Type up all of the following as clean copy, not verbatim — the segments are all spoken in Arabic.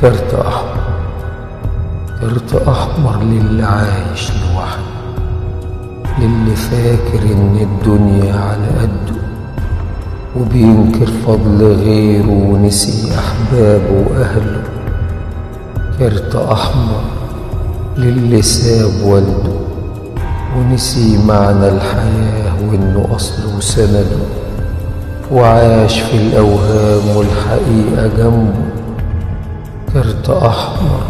كارت أحمر. كارت أحمر للي عايش لوحده، للي فاكر إن الدنيا على قده، وبينكر فضل غيره ونسي أحبابه وأهله. كارت أحمر للي ساب والده ونسي معنى الحياة وإنه أصله وسنده، وعاش في الأوهام والحقيقة جنبه. كارت أحمر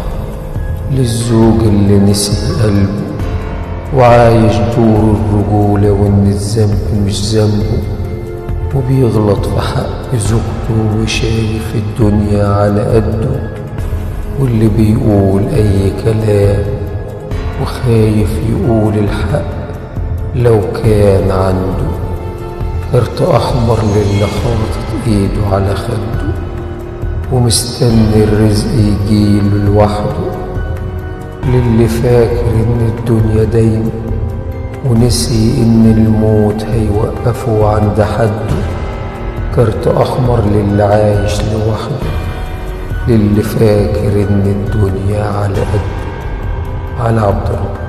للزوج اللي نسي قلبه وعايش دور الرجولة وإن الذنب مش ذنبه، وبيغلط في حق زوجته وشايف الدنيا على قده، واللي بيقول أي كلام وخايف يقول الحق لو كان عنده. كارت أحمر للي حاطط إيده على خده ومستني الرزق يجيله لوحده، للي فاكر إن الدنيا دايما ونسي إن الموت هيوقفه عند حده. كارت أحمر للي عايش لوحده، للي فاكر إن الدنيا على قده. على عبد الرب.